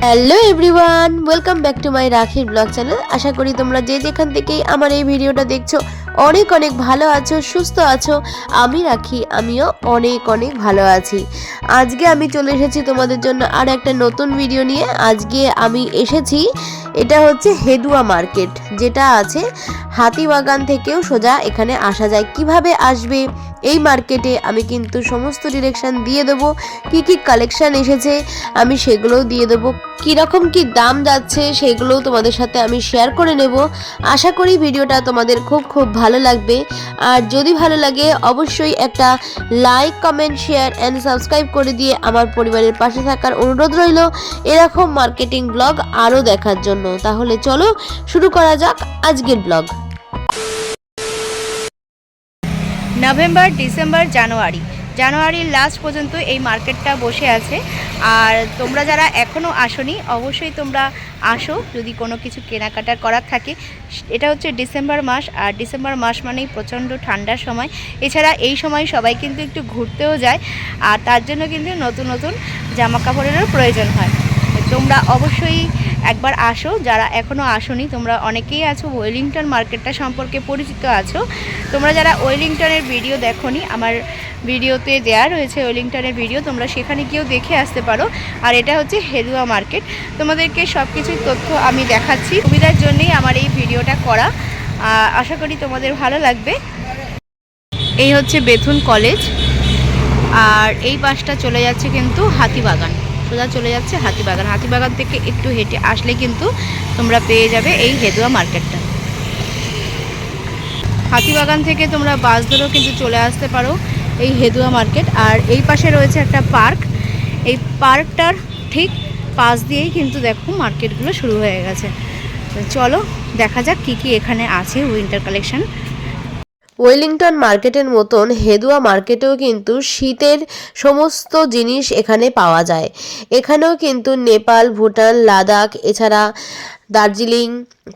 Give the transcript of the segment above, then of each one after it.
Hello everyone, welcome back to my রাখির blog channel. আশা করি তোমরা যে যেখান থেকেই আমার এই ভিডিওটা দেখছো অনেক অনেক ভালো আছো, সুস্থ আছো। আমি রাখি, আমিও অনেক অনেক ভালো আছি। আজকে আমি চলে এসেছি তোমাদের জন্য আর একটা নতুন ভিডিও নিয়ে। আজকে আমি এসেছি, এটা হচ্ছে হেদুয়া মার্কেট, যেটা আছে হাতিবাগান থেকেও সোজা এখানে আসা যায়। কিভাবে আসবে এই মার্কেটে আমি কিন্তু সমস্ত ডিরেকশন দিয়ে দেবো। কি কি কালেকশন এসেছে আমি সেগুলোও দিয়ে দেবো, কীরকম কি দাম যাচ্ছে সেগুলোও তোমাদের সাথে আমি শেয়ার করে নেব। আশা করি ভিডিওটা তোমাদের খুব খুব ভালো লাগবে। আর যদি ভালো লাগে অবশ্যই একটা like, comment, share and subscribe করে দিয়ে আমার পরিবারের পাশে থাকার অনুরোধ রইল এরকম মার্কেটিং ব্লগ আরও দেখার জন্য। তাহলে চলো শুরু করা যাক আজকের ব্লগ। নভেম্বর, ডিসেম্বর, জানুয়ারির লাস্ট পর্যন্ত এই মার্কেটটা বসে আছে। আর তোমরা যারা এখনও আসোনি অবশ্যই তোমরা আসো যদি কোনো কিছু কেনাকাটা করার থাকে। এটা হচ্ছে ডিসেম্বর মাস, আর ডিসেম্বর মাস মানেই প্রচণ্ড ঠান্ডার সময়। এছাড়া এই সময় সবাই কিন্তু একটু ঘুরতেও যায়, আর তার জন্য কিন্তু নতুন নতুন জামা কাপড়েরও প্রয়োজন হয়। তোমরা অবশ্যই একবার আসো, যারা এখনও আসোনি। তোমরা অনেকেই আছো ওয়েলিংটন মার্কেটটা সম্পর্কে পরিচিত আছো। তোমরা যারা ওয়েলিংটনের ভিডিও দেখোনি, আমার ভিডিওতে দেওয়া রয়েছে ওয়েলিংটনের ভিডিও, তোমরা সেখানে গিয়েও দেখে আসতে পারো। আর এটা হচ্ছে হেদুয়া মার্কেট। তোমাদেরকে সব কিছুই তথ্য আমি দেখাচ্ছি, সুবিধার জন্যই আমার এই ভিডিওটা করা। আশা করি তোমাদের ভালো লাগবে। এই হচ্ছে বেথুন কলেজ, আর এই পাশটা চলে যাচ্ছে কিন্তু হাতিবাগান, সোজা চলে যাচ্ছে হাতিবাগান। হাতিবাগান থেকে একটু হেঁটে আসলে কিন্তু তোমরা পেয়ে যাবে এই হেদুয়া মার্কেটটা। হাতিবাগান থেকে তোমরা বাস ধরেও কিন্তু চলে আসতে পারো এই হেদুয়া মার্কেট। আর এই পাশে রয়েছে একটা পার্ক, এই পার্কটার ঠিক পাশ দিয়েই কিন্তু দেখো মার্কেটগুলো শুরু হয়ে গেছে। চলো দেখা যাক কি কি এখানে আছে উইন্টার কালেকশন। ওয়েলিংটন মার্কেটের মতন হেদুয়া মার্কেটেও কিন্তু শীতের সমস্ত জিনিস এখানে পাওয়া যায়। এখানেও কিন্তু নেপাল, ভুটান, লাদাখ, এছাড়া দার্জিলিং,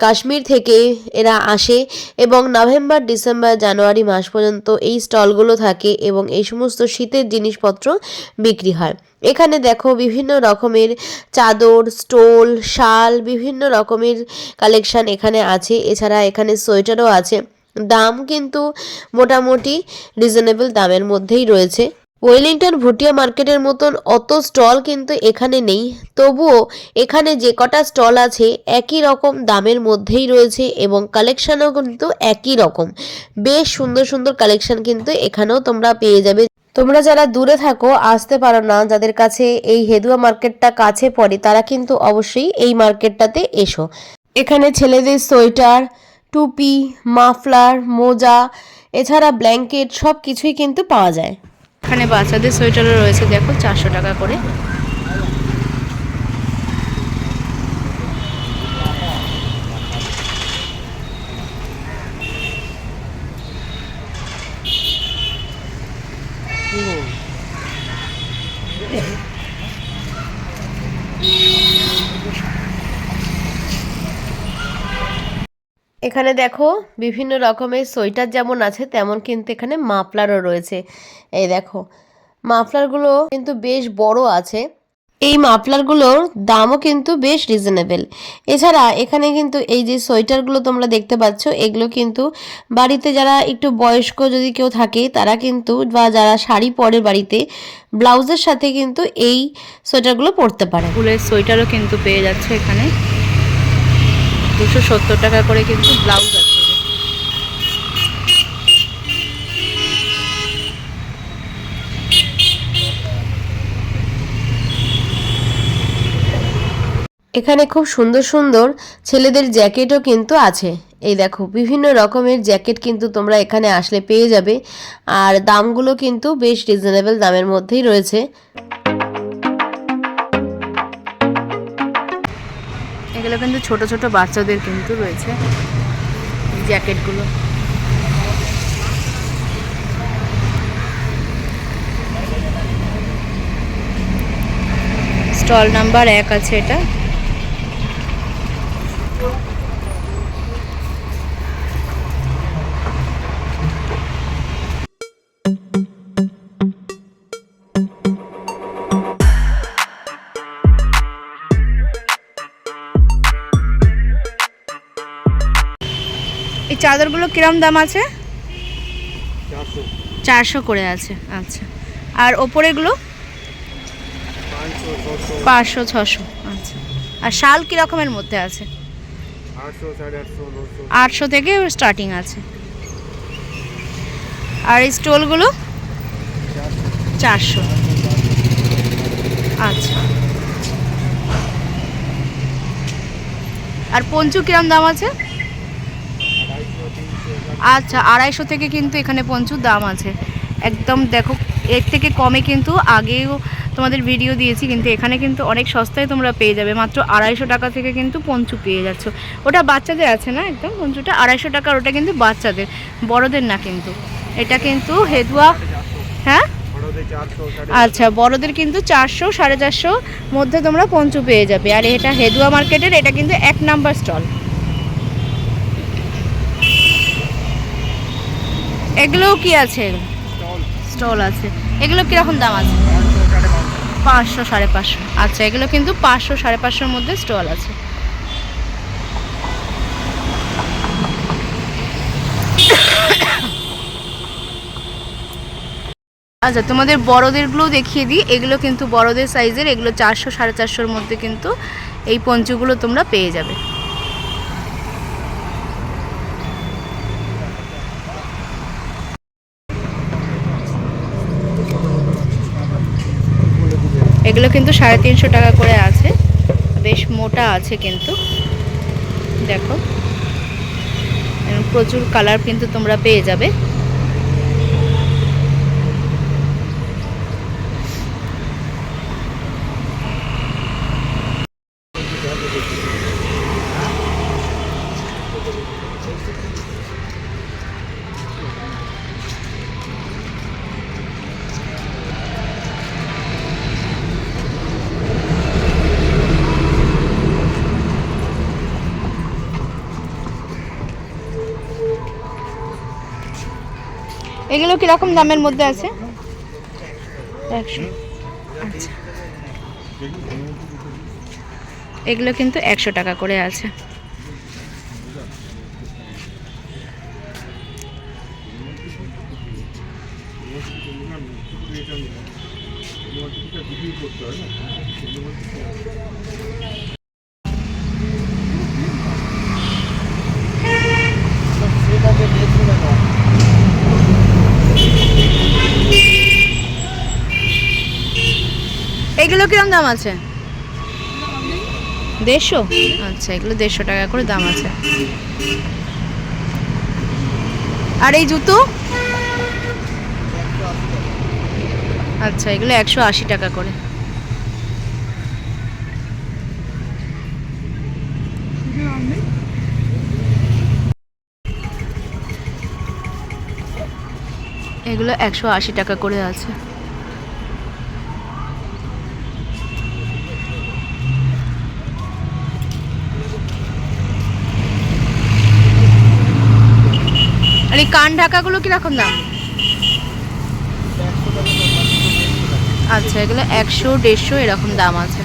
কাশ্মীর থেকে এরা আসে এবং নভেম্বর, ডিসেম্বর, জানুয়ারি মাস পর্যন্ত এই স্টলগুলো থাকে এবং এই সমস্ত শীতের জিনিসপত্র বিক্রি হয়। এখানে দেখো বিভিন্ন রকমের চাদর, স্টোল, শাল, বিভিন্ন রকমের কালেকশন এখানে আছে। এছাড়া এখানে সোয়েটারও আছে। দাম কিন্তু মোটামুটি রিজনেবল দামের মধ্যেই রয়েছে। ওয়েলিংটন ভুটিয়া মার্কেটের মতন অত স্টল কিন্তু এখানে নেই, তবুও এখানে যে কটা স্টল আছে একই রকম দামের মধ্যেই রয়েছে এবং কালেকশনও কিন্তু একই রকম। বেশ সুন্দর সুন্দর কালেকশন কিন্তু এখানেও তোমরা পেয়ে যাবে। তোমরা যারা দূরে থাকো, আসতে পারো না, যাদের কাছে এই হেদুয়া মার্কেটটা কাছে পড়ে, তারা কিন্তু অবশ্যই এই মার্কেটটাতে এসো। এখানে ছেলেদের সোয়েটার, টুপি, মাফলার, মোজা, এছাড়া ব্ল্যাঙ্কেট সব কিছুই কিন্তু পাওয়া যায়। এখানে বাচ্চাদের সোয়েটারও রয়েছে, দেখো 400 টাকা করে। এখানে দেখো বিভিন্ন রকমের সোয়েটার যেমন আছে তেমন কিন্তু এখানে মাফলারও রয়েছে। এই দেখো মাফলারগুলো কিন্তু বেশ বড় আছে। এই মাফলারগুলোর দামও কিন্তু বেশ রিজনেবল। এছাড়া এখানে কিন্তু এই যে সোয়েটারগুলো তোমরা দেখতে পাচ্ছ, এগুলো কিন্তু বাড়িতে যারা একটু বয়স্ক যদি কেউ থাকে তারা কিন্তু, বা যারা শাড়ি পরে বাড়িতে, ব্লাউজের সাথে কিন্তু এই সোয়েটারগুলো পরতে পারে। ফুলের সোয়েটারও কিন্তু পেয়ে যাচ্ছে এখানে, 270 টাকা করে কিন্তু ব্লাউজ আছে। এখানে খুব সুন্দর সুন্দর ছেলেদের জ্যাকেটও কিন্তু আছে। এই দেখো বিভিন্ন রকমের জ্যাকেট কিন্তু তোমরা এখানে আসলে পেয়ে যাবে, আর দামগুলো কিন্তু বেশ রিজনেবল দামের মধ্যেই রয়েছে। এগুলো কিন্তু ছোট ছোট বাচ্চাদের কিন্তু রয়েছে জ্যাকেটগুলো। স্টল নাম্বার 1 আছে এটা। এই চাদরগুলো কিরম দাম আছে? 400 400 করে আছে। আচ্ছা, আর ওপরেগুলো 500 600 500 600। আচ্ছা, আর শাল কী রকমের মধ্যে আছে? 800 850 900 800 থেকে স্টার্টিং আছে। আর এই স্টোলগুলো 400। আচ্ছা, আর পঞ্চু কিরম দাম আছে? 250 আচ্ছা, 250 থেকে কিন্তু এখানে পঞ্চুর দাম আছে। একদম দেখো, এর থেকে কমে কিন্তু আগেও তোমাদের ভিডিও দিয়েছি, কিন্তু এখানে কিন্তু অনেক সস্তায় তোমরা পেয়ে যাবে। মাত্র 250 টাকা থেকে কিন্তু পঞ্চু পেয়ে যাচ্ছ। ওটা বাচ্চাদের আছে না, একদম পঞ্চুটা 250 টাকার, ওটা কিন্তু বাচ্চাদের, বড়দের না কিন্তু। এটা কিন্তু হেদুয়া, হ্যাঁ বড়দের 400 আচ্ছা, বড়দের কিন্তু 400 450 মধ্যে তোমরা পঞ্চু পেয়ে যাবে। আর এটা হেদুয়া মার্কেটের, এটা কিন্তু 1 নাম্বার স্টল। এগুলোও কি আছে? স্টল আছে। এগুলো কীরকম দাম আছে? 500 550। আচ্ছা, এগুলো কিন্তু 500 550-র মধ্যে স্টল আছে। আচ্ছা, তোমাদের বড়দেরগুলোও দেখিয়ে দিই। এগুলো কিন্তু বড়দের সাইজের, এগুলো 400 450-র মধ্যে কিন্তু এই পঞ্চুগুলো তোমরা পেয়ে যাবে। এগুলো কিন্তু 350 টাকা করে আছে, বেশ মোটা আছে কিন্তু। দেখো, প্রচুর কালার কিন্তু তোমরা পেয়ে যাবে। এগুলো কিরকম দামের মধ্যে আছে? 100। আচ্ছা, এগুলো কিন্তু 100 টাকা করে আছে। এগুলো কিরম দাম আছে? 150। আচ্ছা, এগুলো 150 টাকা করে দাম আছে। আর এই জুতো? আচ্ছা, এগুলো 180 টাকা করে। এগুলো 180 টাকা করে আছে। আর এই কান ঢাকাগুলো কিরকম দাম? আচ্ছা, এগুলো 100 150 এরকম দাম আছে।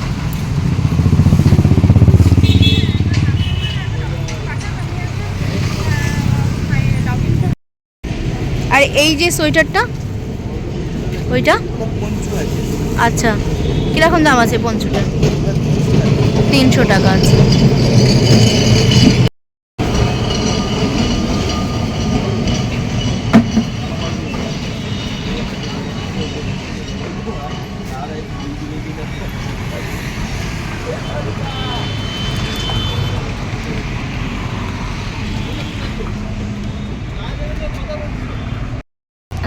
আর এই যে সোয়েটারটা, ওইটা? আচ্ছা, কিরকম দাম আছে পঞ্চুটা? 300 টাকা আছে।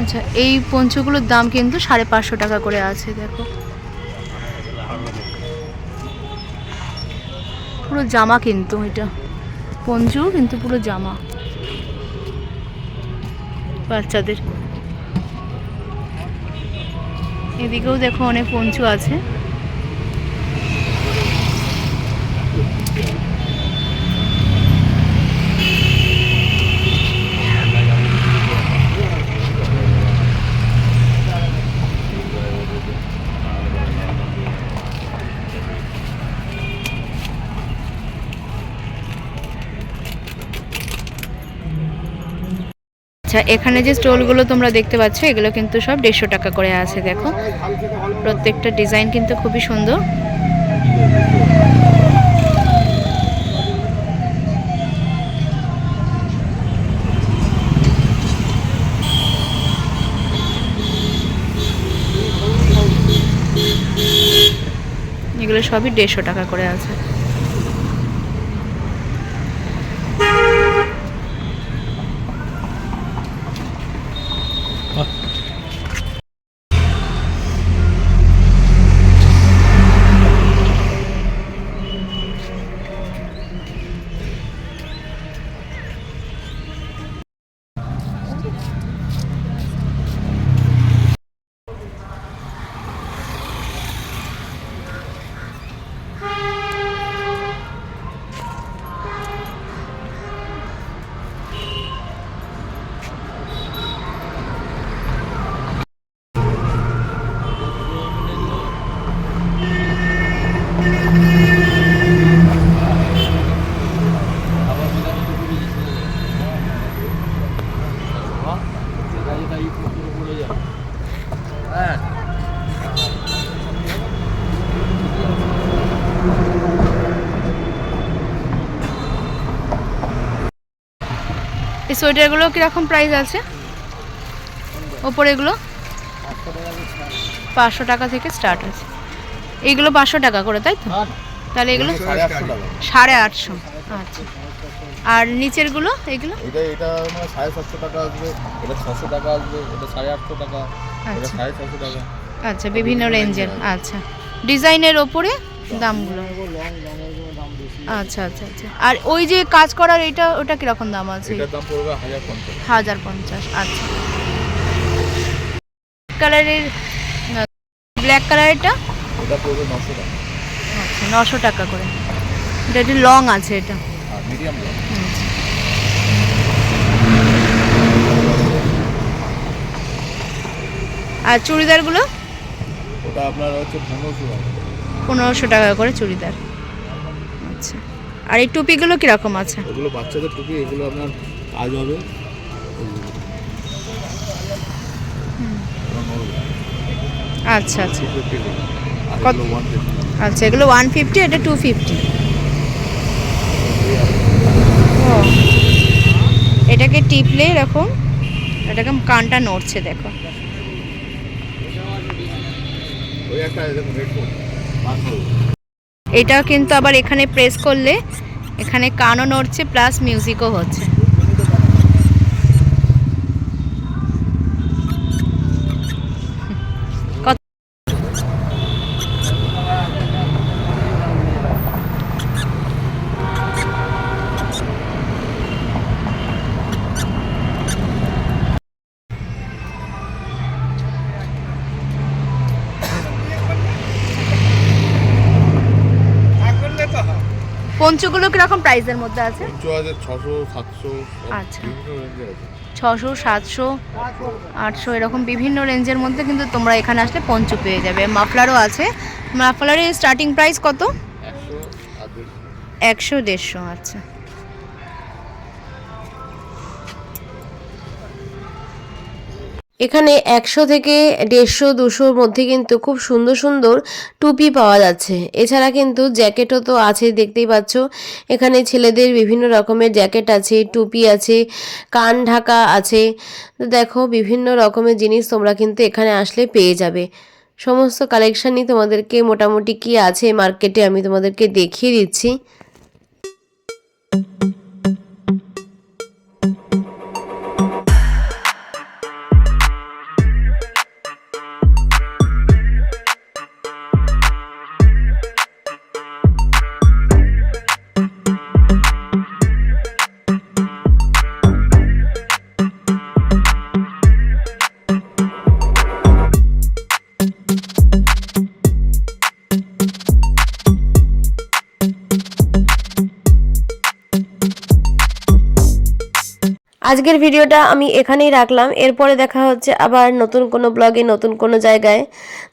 আচ্ছা, এই পঞ্চগুলোর দাম কিন্তু 550 টাকা করে আছে। দেখো, পুরো জামা কিন্তু, এটা পঞ্চু কিন্তু পুরো জামা বাচ্চাদের। এদিকেও দেখো অনেক পঞ্চু আছে। আচ্ছা, এখানে যে স্টলগুলো তোমরা দেখতে পাচ্ছ এগুলো কিন্তু সব 150 টাকা করে আছে। দেখো প্রত্যেকটা ডিজাইন কিন্তু খুবই সুন্দর। এগুলো সবই 150 টাকা করে আছে। এই সোয়েটারগুলো কীরকম প্রাইস আছে? ওপরে এগুলো 500 টাকা থেকে স্টার্ট আছে। এইগুলো 500 টাকা করে, তাই তো? তাহলে এগুলো 850। আচ্ছা, আর নিচেরগুলো এইগুলো? এটা মানে 750 টাকা আসবে, এটা 600 টাকা আসবে, এটা 850 টাকা, এটা 650 টাকা। আচ্ছা, বিভিন্ন রেঞ্জের। আচ্ছা, ডিজাইনের ওপরে দামগুলো। আচ্ছা আচ্ছা আচ্ছা। আর ওই যে কাজ করার এটা, ওটা কিরকম দাম আছে? এটার দাম পড়বে 1050। 1050। আচ্ছা, কালারের ব্ল্যাক কালারেরটা এটা পড়বে 900 টাকা। আচ্ছা, 900 টাকা করে। এটা একটু লং আছে, এটা আর মিডিয়াম লং। আর চুড়িদারগুলো? ওটা আপনার হচ্ছে 1500 টাকা। 1500 টাকা করে চুড়িদার। আচ্ছা, আর এই টুপিগুলো কিরকম আছে? এগুলো বাচ্চাদের টুপি, এগুলো আপনার কাজ হবে। আচ্ছা আচ্ছা। 250 টাকা। আর কত? এগুলো 150। আচ্ছা, এগুলো 150, এটা 250। ও, এটাকে টিপলে এরকম, এটাকে কানটা নড়ছে, দেখো। ওই একটা এরকম হেডফোন 500। এটা কিন্তু আবার এখানে প্রেস করলে এখানে কানও নড়ছে প্লাস মিউজিকও হচ্ছে। কত? পঞ্চগুলো কিরকম প্রাইসের মধ্যে আছে? 600, 700। আচ্ছা, বিভিন্ন রেঞ্জে আছে। 600, 700, 800 এরকম বিভিন্ন রেঞ্জের মধ্যে কিন্তু তোমরা এখানে আসলে পঞ্চ পেয়ে যাবে। মাফলারও আছে। মাফলারের স্টার্টিং প্রাইস কত? 100 আর 100, 150। আচ্ছা, এখানে 100 থেকে 150, 200-র মধ্যে কিন্তু খুব সুন্দর সুন্দর টুপি পাওয়া যাচ্ছে। এছাড়া কিন্তু জ্যাকেটও তো আছে, দেখতেই পাচ্ছ। এখানে ছেলেদের বিভিন্ন রকমের জ্যাকেট আছে, টুপি আছে, কান ঢাকা আছে। তো দেখো বিভিন্ন রকমের জিনিস তোমরা কিন্তু এখানে আসলে পেয়ে যাবে। সমস্ত কালেকশানই তোমাদেরকে মোটামুটি কি আছে মার্কেটে আমি তোমাদেরকে দেখিয়ে দিচ্ছি। আজকের ভিডিওটা আমি এখানেই রাখলাম। এরপরে দেখা হচ্ছে আবার নতুন কোনো ব্লগে, নতুন কোনো জায়গায়।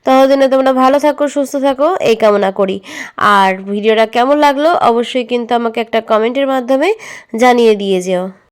ততদিনে তোমরা ভালো থাকো, সুস্থ থাকো, এই কামনা করি। আর ভিডিওটা কেমন লাগলো অবশ্যই কিন্তু আমাকে একটা কমেন্টের মাধ্যমে জানিয়ে দিয়ে যেও।